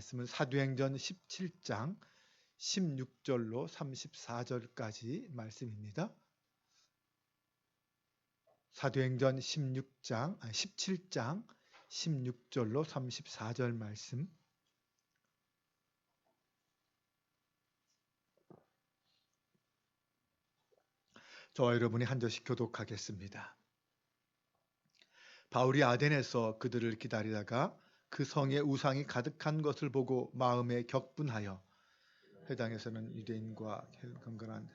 말씀은 사도행전 17장 16절로 34절까지 말씀입니다. 사도행전 17장 16절로 34절 말씀. 저와 여러분이 한 절씩 교독하겠습니다. 바울이 아덴에서 그들을 기다리다가 그 성에 우상이 가득한 것을 보고 마음에 격분하여, 회당에서는 유대인과 경건한,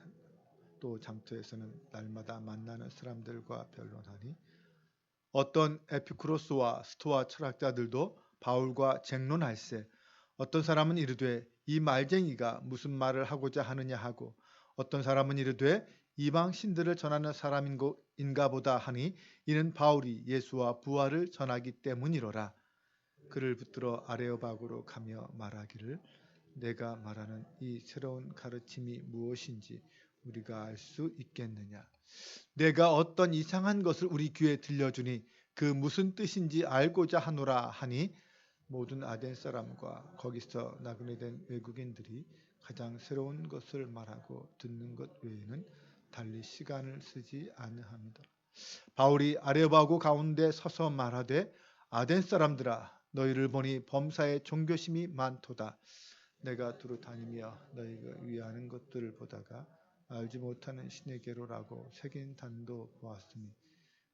또 잠터에서는 날마다 만나는 사람들과 변론하니, 어떤 에피쿠로스와 스토아 철학자들도 바울과 쟁론할세, 어떤 사람은 이르되 이 말쟁이가 무슨 말을 하고자 하느냐 하고, 어떤 사람은 이르되 이방 신들을 전하는 사람인가 보다 하니, 이는 바울이 예수와 부활을 전하기 때문이로라. 그를 붙들어 아레오바고로 가며 말하기를, 내가 말하는 이 새로운 가르침이 무엇인지 우리가 알 수 있겠느냐? 내가 어떤 이상한 것을 우리 귀에 들려주니 그 무슨 뜻인지 알고자 하노라 하니, 모든 아덴 사람과 거기서 나그네 된 외국인들이 가장 새로운 것을 말하고 듣는 것 외에는 달리 시간을 쓰지 아니함이더라. 바울이 아레오바고 가운데 서서 말하되, 아덴 사람들아, 너희를 보니 범사에 종교심이 많도다. 내가 두루 다니며 너희가 위하는 것들을 보다가 알지 못하는 신에게로라고 새긴 단도 보았으니,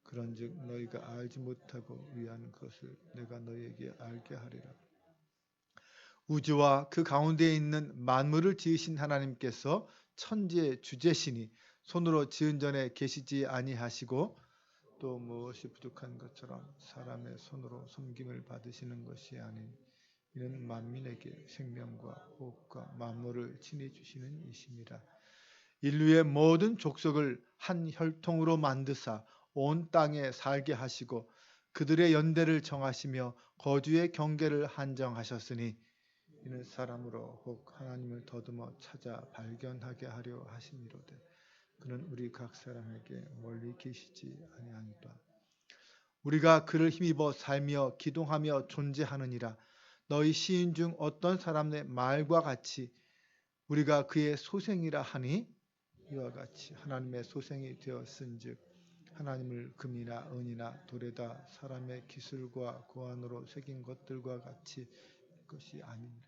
그런즉 너희가 알지 못하고 위하는 것을 내가 너희에게 알게 하리라. 우주와 그 가운데에 있는 만물을 지으신 하나님께서 천지의 주제시니 손으로 지은 전에 계시지 아니하시고, 또 무엇이 부족한 것처럼 사람의 손으로 섬김을 받으시는 것이 아닌, 이는 만민에게 생명과 호흡과 만물을 친히 주시는 이심이라. 인류의 모든 족속을 한 혈통으로 만드사 온 땅에 살게 하시고, 그들의 연대를 정하시며 거주의 경계를 한정하셨으니, 이는 사람으로 혹 하나님을 더듬어 찾아 발견하게 하려 하심이로되, 그는 우리 각 사람에게 멀리 계시지 아니하니라. 우리가 그를 힘입어 살며 기동하며 존재하느니라. 너희 시인 중 어떤 사람의 말과 같이 우리가 그의 소생이라 하니, 이와 같이 하나님의 소생이 되었은즉 하나님을 금이나 은이나 돌에다 사람의 기술과 고안으로 새긴 것들과 같이 것이 아니니라.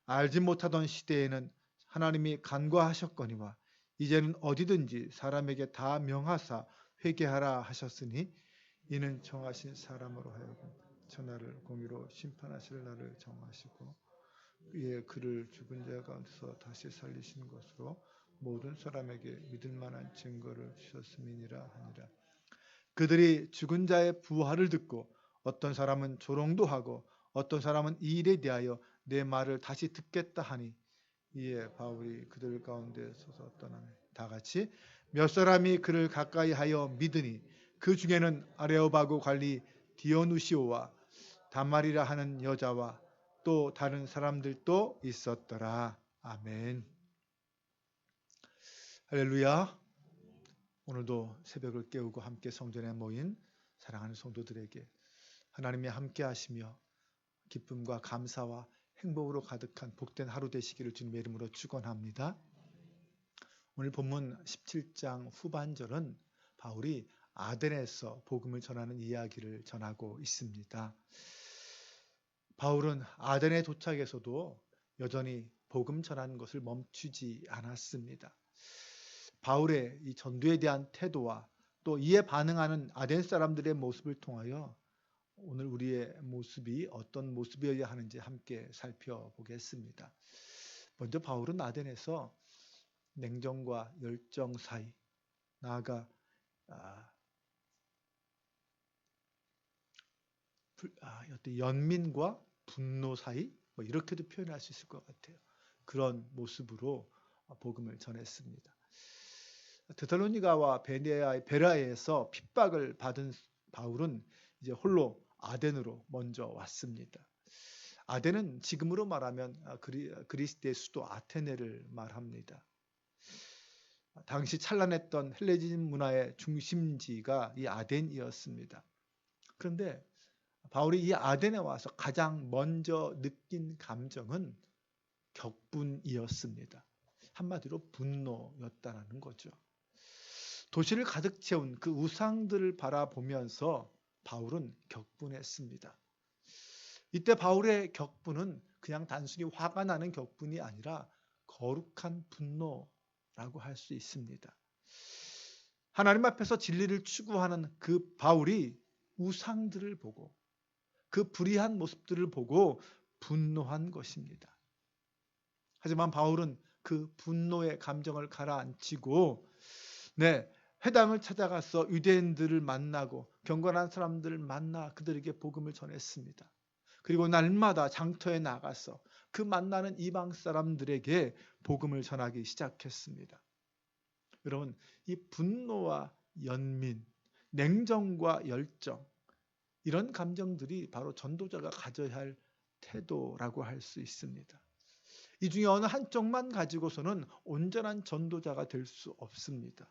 알지 못하던 시대에는 하나님이 간과하셨거니와 이제는 어디든지 사람에게 다 명하사 회개하라 하셨으니, 이는 정하신 사람으로 하여금 천하를 공의로 심판하실 날을 정하시고, 이에 그를 죽은 자 가운데서 다시 살리신 것으로 모든 사람에게 믿을 만한 증거를 주셨음이니라 하니라. 그들이 죽은 자의 부활을 듣고 어떤 사람은 조롱도 하고 어떤 사람은 이 일에 대하여 내 말을 다시 듣겠다 하니, 이에 바울이 그들 가운데 서서 떠나니 다 같이 몇 사람이 그를 가까이 하여 믿으니, 그 중에는 아레오바고 관리 디오누시오와 다말이라 하는 여자와 또 다른 사람들도 있었더라. 아멘. 할렐루야. 오늘도 새벽을 깨우고 함께 성전에 모인 사랑하는 성도들에게 하나님이 함께 하시며 기쁨과 감사와 행복으로 가득한 복된 하루 되시기를 주님의 이름으로 축원합니다. 오늘 본문 17장 후반절은 바울이 아덴에서 복음을 전하는 이야기를 전하고 있습니다. 바울은 아덴에 도착해서도 여전히 복음 전하는 것을 멈추지 않았습니다. 바울의 이 전도에 대한 태도와 또 이에 반응하는 아덴 사람들의 모습을 통하여 오늘 우리의 모습이 어떤 모습이어야 하는지 함께 살펴보겠습니다. 먼저 바울은 아덴에서 냉정과 열정 사이, 나아가 어떤 연민과 분노 사이, 이렇게도 표현할 수 있을 것 같아요. 그런 모습으로 복음을 전했습니다. 데살로니가와 베라에서 핍박을 받은 바울은 이제 홀로 아덴으로 먼저 왔습니다. 아덴은 지금으로 말하면 그리스의 수도 아테네를 말합니다. 당시 찬란했던 헬레니즘 문화의 중심지가 이 아덴이었습니다. 그런데 바울이 이 아덴에 와서 가장 먼저 느낀 감정은 격분이었습니다. 한마디로 분노였다라는 거죠. 도시를 가득 채운 그 우상들을 바라보면서 바울은 격분했습니다. 이때 바울의 격분은 그냥 단순히 화가 나는 격분이 아니라 거룩한 분노라고 할 수 있습니다. 하나님 앞에서 진리를 추구하는 그 바울이 우상들을 보고 그 불의한 모습들을 보고 분노한 것입니다. 하지만 바울은 그 분노의 감정을 가라앉히고 회당을 찾아가서 유대인들을 만나고 경건한 사람들을 만나 그들에게 복음을 전했습니다. 그리고 날마다 장터에 나가서 그 만나는 이방 사람들에게 복음을 전하기 시작했습니다. 여러분, 이 분노와 연민, 냉정과 열정, 이런 감정들이 바로 전도자가 가져야 할 태도라고 할 수 있습니다. 이 중에 어느 한쪽만 가지고서는 온전한 전도자가 될 수 없습니다.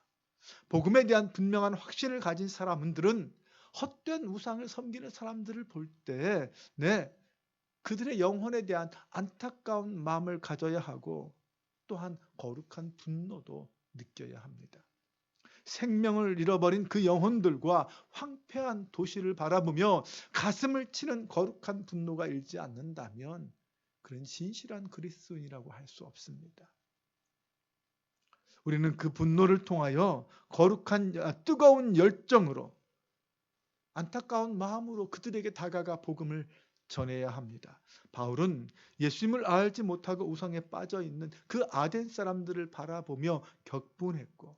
복음에 대한 분명한 확신을 가진 사람들은 헛된 우상을 섬기는 사람들을 볼 때 그들의 영혼에 대한 안타까운 마음을 가져야 하고 또한 거룩한 분노도 느껴야 합니다. 생명을 잃어버린 그 영혼들과 황폐한 도시를 바라보며 가슴을 치는 거룩한 분노가 일지 않는다면 그런 진실한 그리스도인이라고 할 수 없습니다. 우리는 그 분노를 통하여 거룩한 뜨거운 열정으로 안타까운 마음으로 그들에게 다가가 복음을 전해야 합니다. 바울은 예수님을 알지 못하고 우상에 빠져 있는 그 아덴 사람들을 바라보며 격분했고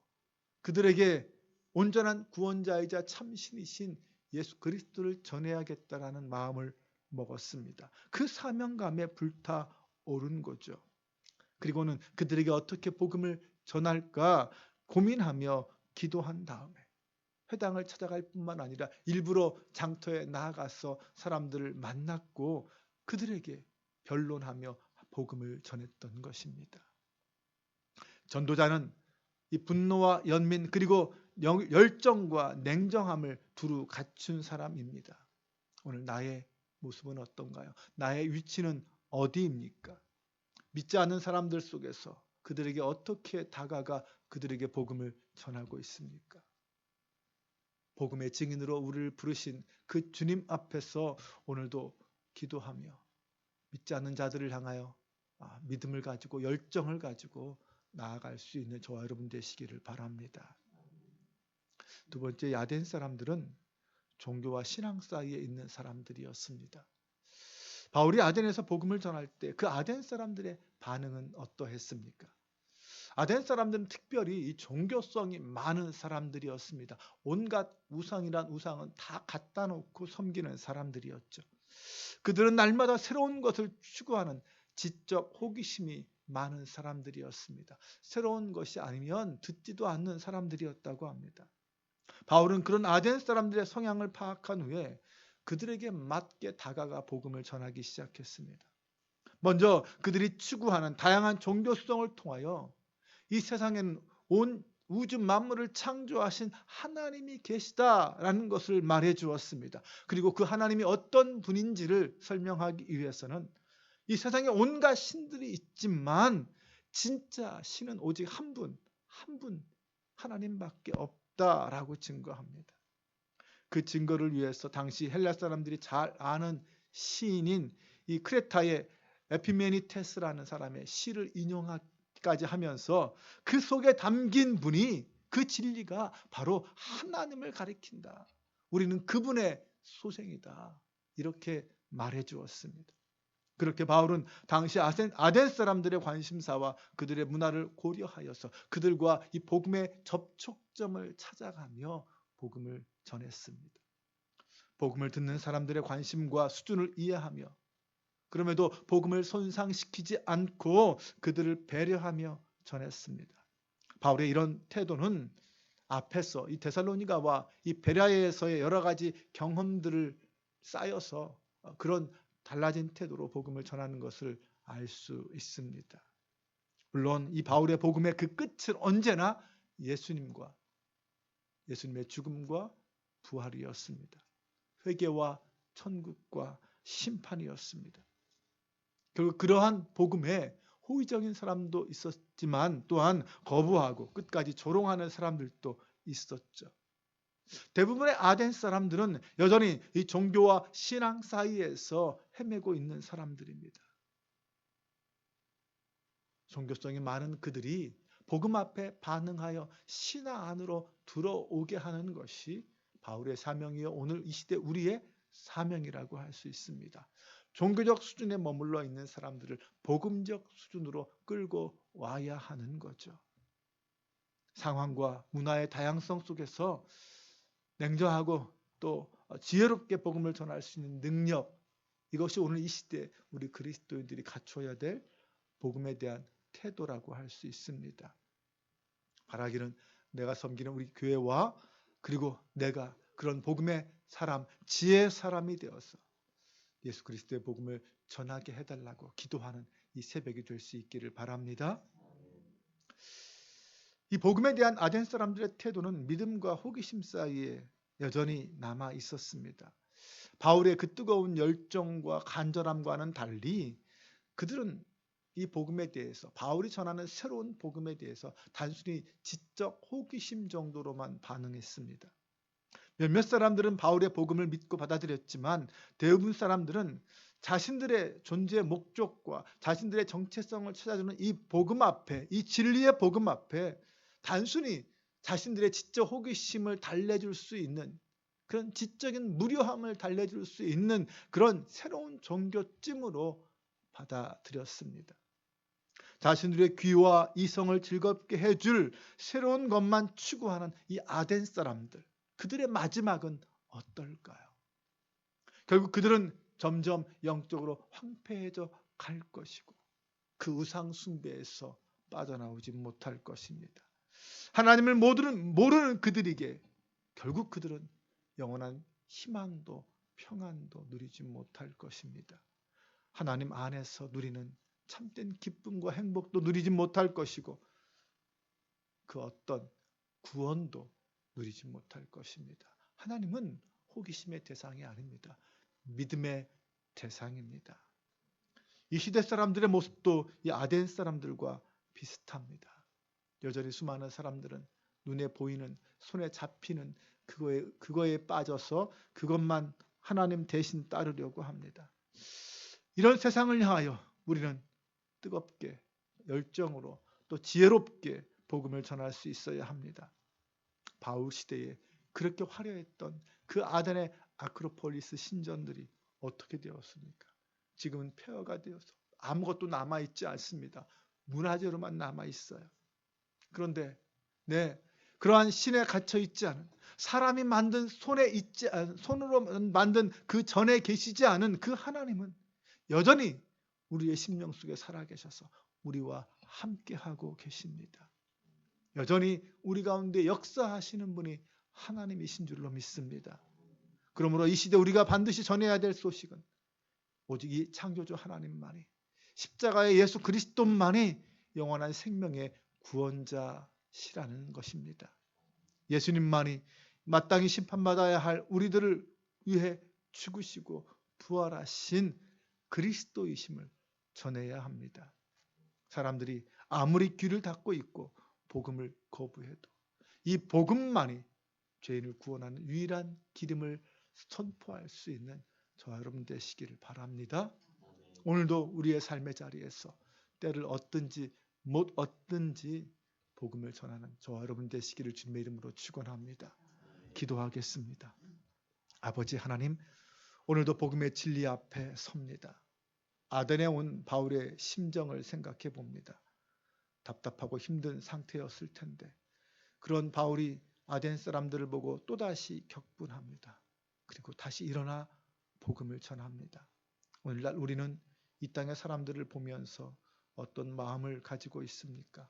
그들에게 온전한 구원자이자 참신이신 예수 그리스도를 전해야겠다라는 마음을 먹었습니다. 그 사명감에 불타오른 거죠. 그리고는 그들에게 어떻게 복음을 전할까 고민하며 기도한 다음에 회당을 찾아갈 뿐만 아니라 일부러 장터에 나아가서 사람들을 만났고 그들에게 변론하며 복음을 전했던 것입니다. 전도자는 이 분노와 연민 그리고 열정과 냉정함을 두루 갖춘 사람입니다. 오늘 나의 모습은 어떤가요? 나의 위치는 어디입니까? 믿지 않는 사람들 속에서 그들에게 어떻게 다가가 그들에게 복음을 전하고 있습니까? 복음의 증인으로 우리를 부르신 그 주님 앞에서 오늘도 기도하며 믿지 않는 자들을 향하여 믿음을 가지고 열정을 가지고 나아갈 수 있는 저와 여러분 되시기를 바랍니다. 두 번째, 야덴 사람들은 종교와 신앙 사이에 있는 사람들이었습니다. 바울이 아덴에서 복음을 전할 때 그 아덴 사람들의 반응은 어떠했습니까? 아덴 사람들은 특별히 이 종교성이 많은 사람들이었습니다. 온갖 우상이란 우상은 다 갖다 놓고 섬기는 사람들이었죠. 그들은 날마다 새로운 것을 추구하는 지적 호기심이 많은 사람들이었습니다. 새로운 것이 아니면 듣지도 않는 사람들이었다고 합니다. 바울은 그런 아덴 사람들의 성향을 파악한 후에 그들에게 맞게 다가가 복음을 전하기 시작했습니다. 먼저 그들이 추구하는 다양한 종교성을 통하여 이 세상에는 온 우주 만물을 창조하신 하나님이 계시다라는 것을 말해 주었습니다. 그리고 그 하나님이 어떤 분인지를 설명하기 위해서는 이 세상에 온갖 신들이 있지만 진짜 신은 오직 한 분 하나님밖에 없다라고 증거합니다. 그 증거를 위해서 당시 헬라 사람들이 잘 아는 시인인 이 크레타의 에피메니테스라는 사람의 시를 인용하기까지 하면서 그 속에 담긴 분이 그 진리가 바로 하나님을 가리킨다. 우리는 그분의 소생이다. 이렇게 말해 주었습니다. 그렇게 바울은 당시 아덴 사람들의 관심사와 그들의 문화를 고려하여서 그들과 이 복음의 접촉점을 찾아가며 복음을 전했습니다. 복음을 듣는 사람들의 관심과 수준을 이해하며 그럼에도 복음을 손상시키지 않고 그들을 배려하며 전했습니다. 바울의 이런 태도는 앞에서 이 데살로니가와 이 베레아에서의 여러 가지 경험들을 쌓여서 그런 달라진 태도로 복음을 전하는 것을 알 수 있습니다. 물론 이 바울의 복음의 그 끝은 언제나 예수님의 죽음과 부활이었습니다. 회개와 천국과 심판이었습니다. 결국 그러한 복음에 호의적인 사람도 있었지만 또한 거부하고 끝까지 조롱하는 사람들도 있었죠. 대부분의 아덴 사람들은 여전히 이 종교와 신앙 사이에서 헤매고 있는 사람들입니다. 종교성이 많은 그들이 복음 앞에 반응하여 신앙 안으로 들어오게 하는 것이 바울의 사명이요 오늘 이 시대 우리의 사명이라고 할 수 있습니다. 종교적 수준에 머물러 있는 사람들을 복음적 수준으로 끌고 와야 하는 거죠. 상황과 문화의 다양성 속에서 냉정하고 또 지혜롭게 복음을 전할 수 있는 능력, 이것이 오늘 이 시대 우리 그리스도인들이 갖춰야 될 복음에 대한 태도라고 할 수 있습니다. 바라기는 내가 섬기는 우리 교회와 그리고 내가 그런 복음의 사람, 지혜의 사람이 되어서 예수 그리스도의 복음을 전하게 해달라고 기도하는 이 새벽이 될 수 있기를 바랍니다. 이 복음에 대한 아덴 사람들의 태도는 믿음과 호기심 사이에 여전히 남아 있었습니다. 바울의 그 뜨거운 열정과 간절함과는 달리 그들은 이 복음에 대해서 바울이 전하는 새로운 복음에 대해서 단순히 지적 호기심 정도로만 반응했습니다. 몇몇 사람들은 바울의 복음을 믿고 받아들였지만 대부분 사람들은 자신들의 존재의 목적과 자신들의 정체성을 찾아주는 이 복음 앞에, 이 진리의 복음 앞에 단순히 자신들의 지적 호기심을 달래줄 수 있는 그런 지적인 무료함을 달래줄 수 있는 그런 새로운 종교찜으로 받아들였습니다. 자신들의 귀와 이성을 즐겁게 해줄 새로운 것만 추구하는 이 아덴 사람들, 그들의 마지막은 어떨까요? 결국 그들은 점점 영적으로 황폐해져 갈 것이고 그 우상 숭배에서 빠져나오지 못할 것입니다. 하나님을 모르는 그들에게 결국 그들은 영원한 희망도 평안도 누리지 못할 것입니다. 하나님 안에서 누리는 참된 기쁨과 행복도 누리지 못할 것이고 그 어떤 구원도 누리지 못할 것입니다. 하나님은 호기심의 대상이 아닙니다. 믿음의 대상입니다. 이 시대 사람들의 모습도 이 아덴 사람들과 비슷합니다. 여전히 수많은 사람들은 눈에 보이는, 손에 잡히는 그거에 빠져서 그것만 하나님 대신 따르려고 합니다. 이런 세상을 향하여 우리는 뜨겁게 열정으로 또 지혜롭게 복음을 전할 수 있어야 합니다. 바울 시대에 그렇게 화려했던 그 아덴의 아크로폴리스 신전들이 어떻게 되었습니까? 지금은 폐허가 되어서 아무것도 남아있지 않습니다. 문화재로만 남아있어요. 그런데 그러한 신에 갇혀있지 않은 사람이 만든 손으로 만든 그 전에 계시지 않은 그 하나님은 여전히 우리의 심령 속에 살아계셔서 우리와 함께하고 계십니다. 여전히 우리 가운데 역사하시는 분이 하나님이신 줄로 믿습니다. 그러므로 이 시대 우리가 반드시 전해야 될 소식은 오직 이 창조주 하나님만이, 십자가의 예수 그리스도만이 영원한 생명의 구원자시라는 것입니다. 예수님만이 마땅히 심판받아야 할 우리들을 위해 죽으시고 부활하신 그리스도이심을 전해야 합니다. 사람들이 아무리 귀를 닫고 있고 복음을 거부해도 이 복음만이 죄인을 구원하는 유일한 길임을 선포할 수 있는 저와 여러분 되시기를 바랍니다. 오늘도 우리의 삶의 자리에서 때를 얻든지 못 얻든지 복음을 전하는 저와 여러분 되시기를 주님의 이름으로 축원합니다. 기도하겠습니다. 아버지 하나님, 오늘도 복음의 진리 앞에 섭니다. 아덴에 온 바울의 심정을 생각해 봅니다. 답답하고 힘든 상태였을 텐데 그런 바울이 아덴 사람들을 보고 또다시 격분합니다. 그리고 다시 일어나 복음을 전합니다. 오늘날 우리는 이 땅의 사람들을 보면서 어떤 마음을 가지고 있습니까?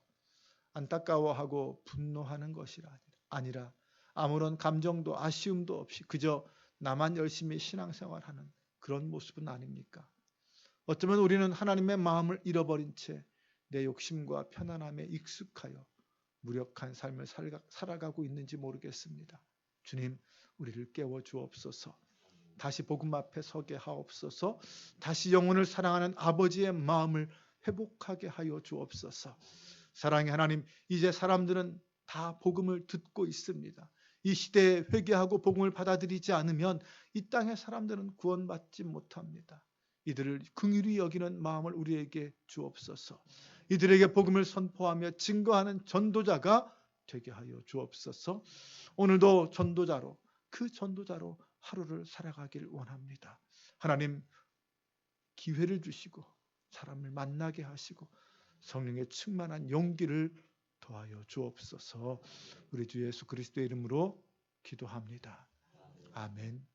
안타까워하고 분노하는 것이 아니라 아무런 감정도 아쉬움도 없이 그저 나만 열심히 신앙생활하는 그런 모습은 아닙니까? 어쩌면 우리는 하나님의 마음을 잃어버린 채 내 욕심과 편안함에 익숙하여 무력한 삶을 살아가고 있는지 모르겠습니다. 주님, 우리를 깨워 주옵소서. 다시 복음 앞에 서게 하옵소서. 다시 영혼을 사랑하는 아버지의 마음을 회복하게 하여 주옵소서. 사랑의 하나님, 이제 사람들은 다 복음을 듣고 있습니다. 이 시대에 회개하고 복음을 받아들이지 않으면 이 땅의 사람들은 구원받지 못합니다. 이들을 긍휼히 여기는 마음을 우리에게 주옵소서. 이들에게 복음을 선포하며 증거하는 전도자가 되게 하여 주옵소서. 오늘도 전도자로, 그 전도자로 하루를 살아가길 원합니다. 하나님, 기회를 주시고 사람을 만나게 하시고 성령의 충만한 용기를 더하여 주옵소서. 우리 주 예수 그리스도의 이름으로 기도합니다. 아멘.